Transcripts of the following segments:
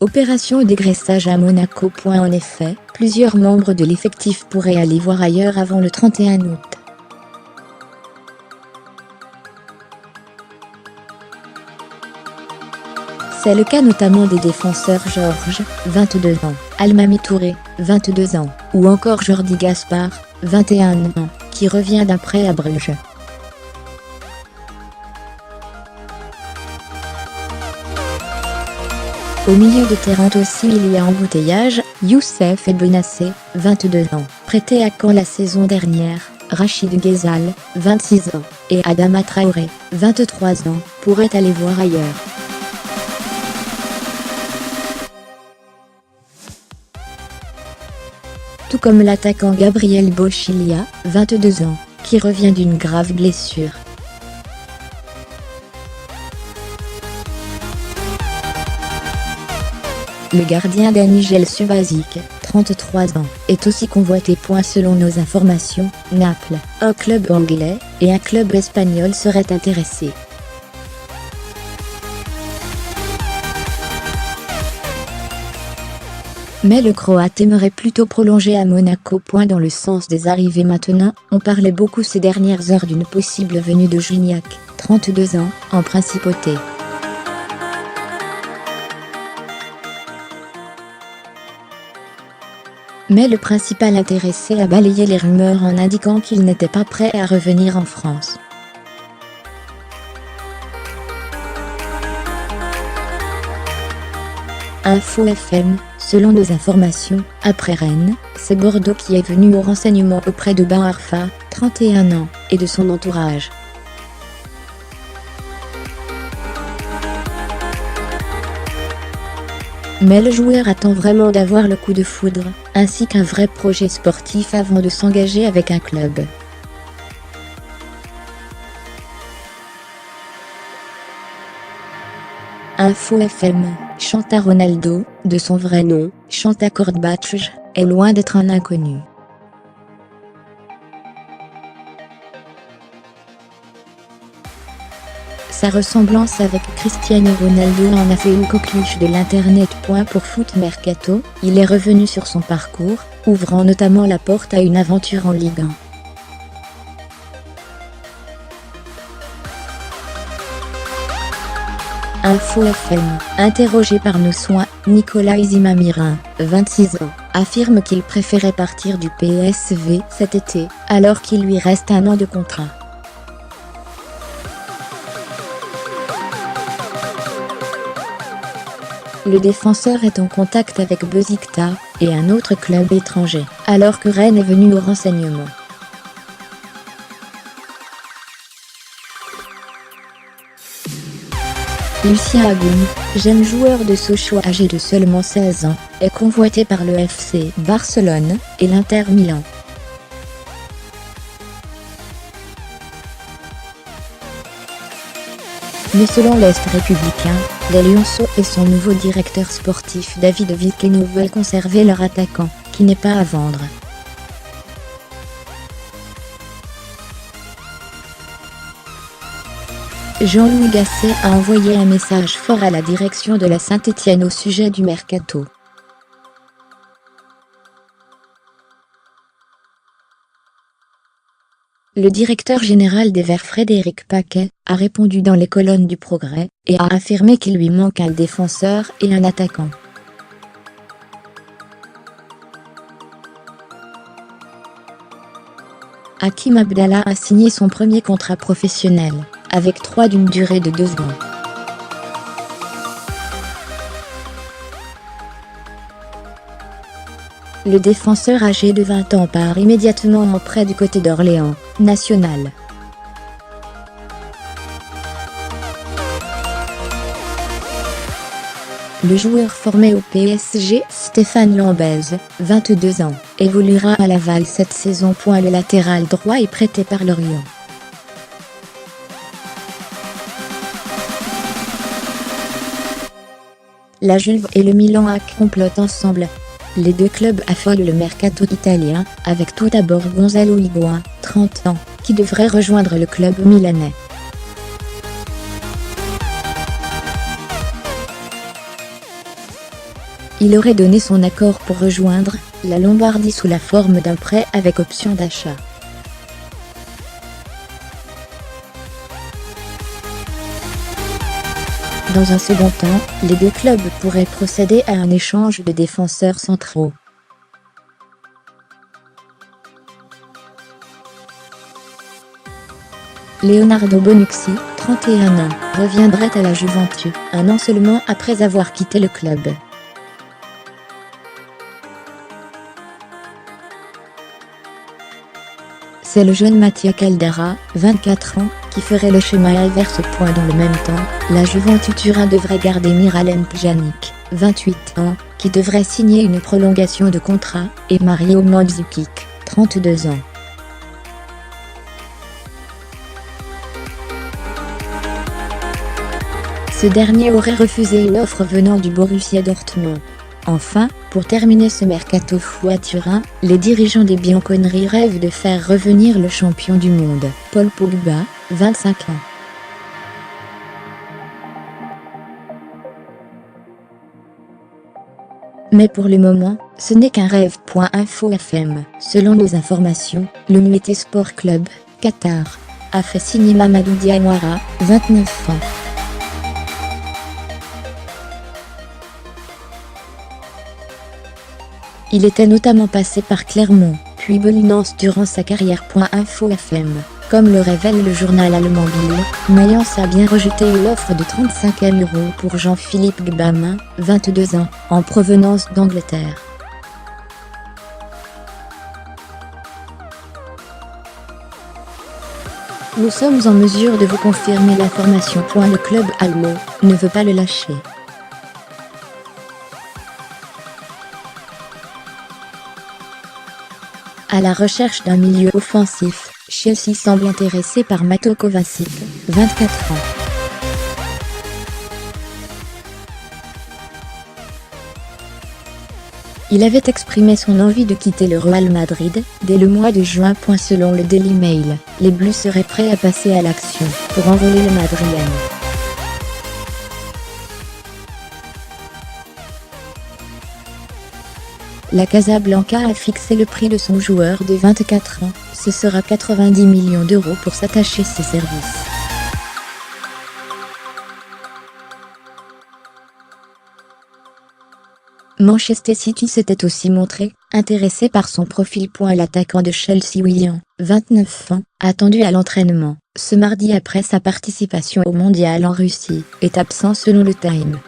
Opération dégraissage à Monaco. En effet, plusieurs membres de l'effectif pourraient aller voir ailleurs avant le 31 août. C'est le cas notamment des défenseurs Georges, 22 ans, Almamy Touré, 22 ans, ou encore Jordi Gaspard, 21 ans, qui revient d'un prêt à Bruges. Au milieu de terrain aussi il y a embouteillage, Youssef Benassé, 22 ans, prêté à Caen la saison dernière, Rachid Ghezal, 26 ans, et Adama Traoré, 23 ans, pourraient aller voir ailleurs. Tout comme l'attaquant Gabriel Boschilia, 22 ans, qui revient d'une grave blessure. Le gardien Danijel Subasic, 33 ans, est aussi convoité. Selon nos informations, Naples, un club anglais, et un club espagnol seraient intéressés. Mais le Croate aimerait plutôt prolonger à Monaco. Dans le sens des arrivées maintenant, on parlait beaucoup ces dernières heures d'une possible venue de Gignac, 32 ans, en principauté. Mais le principal intéressé a balayé les rumeurs en indiquant qu'il n'était pas prêt à revenir en France. Info FM, selon nos informations, après Rennes, c'est Bordeaux qui est venu au renseignement auprès de Ben Arfa, 31 ans, et de son entourage. Mais le joueur attend vraiment d'avoir le coup de foudre, ainsi qu'un vrai projet sportif avant de s'engager avec un club. Info FM, Chanta Ronaldo, de son vrai nom, Chanta Kortbach, est loin d'être un inconnu. Sa ressemblance avec Cristiano Ronaldo en a fait une coqueluche de l'internet. Pour Foot Mercato, il est revenu sur son parcours, ouvrant notamment la porte à une aventure en Ligue 1. Info FM, interrogé par nos soins, Nicolas Zimamirin, 26 ans, affirme qu'il préférait partir du PSV cet été, alors qu'il lui reste un an de contrat. Le défenseur est en contact avec Besiktas, et un autre club étranger, alors que Rennes est venu au renseignement. Lucien Agoum, jeune joueur de Sochaux âgé de seulement 16 ans, est convoité par le FC Barcelone et l'Inter Milan. Mais selon l'Est républicain, les Lionceaux et son nouveau directeur sportif David Viceno veulent conserver leur attaquant, qui n'est pas à vendre. Jean-Louis Gasset a envoyé un message fort à la direction de la Saint-Étienne au sujet du mercato. Le directeur général des Verts Frédéric Paquet a répondu dans les colonnes du Progrès, et a affirmé qu'il lui manque un défenseur et un attaquant. Hakim Abdallah a signé son premier contrat professionnel, avec 3 d'une durée de 2 ans. Le défenseur âgé de 20 ans part immédiatement en prêt du côté d'Orléans, National. Le joueur formé au PSG, Stéphane Lambez, 22 ans, évoluera à Laval cette saison. Le latéral droit est prêté par Lorient. La Juve et le Milan AC complotent ensemble. Les deux clubs affolent le mercato italien, avec tout d'abord Gonzalo Higuaín, 30 ans, qui devrait rejoindre le club milanais. il aurait donné son accord pour rejoindre la Lombardie sous la forme d'un prêt avec option d'achat. Dans un second temps, les deux clubs pourraient procéder à un échange de défenseurs centraux. Leonardo Bonucci, 31 ans, reviendrait à la Juventus, un an seulement après avoir quitté le club. C'est le jeune Mattia Caldara, 24 ans, qui ferait le schéma inverse. Dans le même temps, la Juventus Turin devrait garder Miralem Pjanic, 28 ans, qui devrait signer une prolongation de contrat, et Mario Mandzukic, 32 ans. Ce dernier aurait refusé une offre venant du Borussia Dortmund. Enfin, pour terminer ce mercato fou à Turin, les dirigeants des Bianconeri rêvent de faire revenir le champion du monde, Paul Pogba, 25 ans. Mais pour le moment, ce n'est qu'un rêve. Info FM. Selon nos informations, le Nuiti Sport Club, Qatar, a fait signer Mamadou Diawara, 29 ans. Il était notamment passé par Clermont, puis Belenenses durant sa carrière. Info FM. Comme le révèle le journal allemand Bild, Mayence a bien rejeté l'offre de 35 000 € pour Jean-Philippe Gbamin, 22 ans, en provenance d'Angleterre. Nous sommes en mesure de vous confirmer l'information. Le club allemand ne veut pas le lâcher. À la recherche d'un milieu offensif, Chelsea semble intéressé par Mato Kovacic, 24 ans. Il avait exprimé son envie de quitter le Real Madrid dès le mois de juin. Selon le Daily Mail, les Bleus seraient prêts à passer à l'action pour enrôler le Madrilène. La Casablanca a fixé le prix de son joueur de 24 ans, ce sera 90 millions d'euros pour s'attacher ses services. Manchester City s'était aussi montré intéressé par son profil. L'attaquant de Chelsea Willian, 29 ans, attendu à l'entraînement ce mardi après sa participation au mondial en Russie, est absent selon le Time.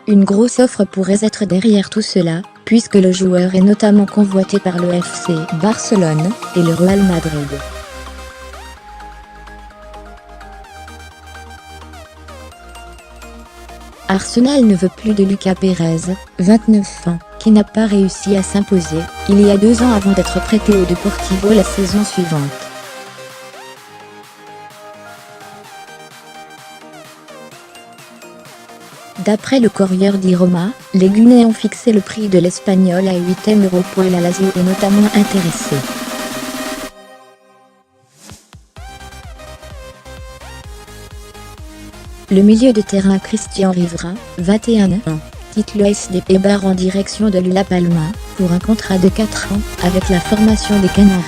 Une grosse offre pourrait être derrière tout cela, puisque le joueur est notamment convoité par le FC Barcelone et le Real Madrid. Arsenal ne veut plus de Lucas Pérez, 29 ans, qui n'a pas réussi à s'imposer il y a 2 ans avant d'être prêté au Deportivo la saison suivante. D'après le Corriere di Roma, les Guinéens ont fixé le prix de l'Espagnol à 8 €. La Lazio est notamment intéressé. Le milieu de terrain Christian Rivera, 21 ans, quitte le SD Eibar en direction de La Palma pour un contrat de 4 ans avec la formation des Canaries.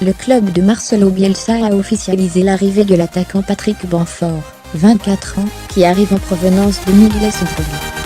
Le club de Marcelo Bielsa a officialisé l'arrivée de l'attaquant Patrick Bamford, 24 ans, qui arrive en provenance de Miguel Sofolo.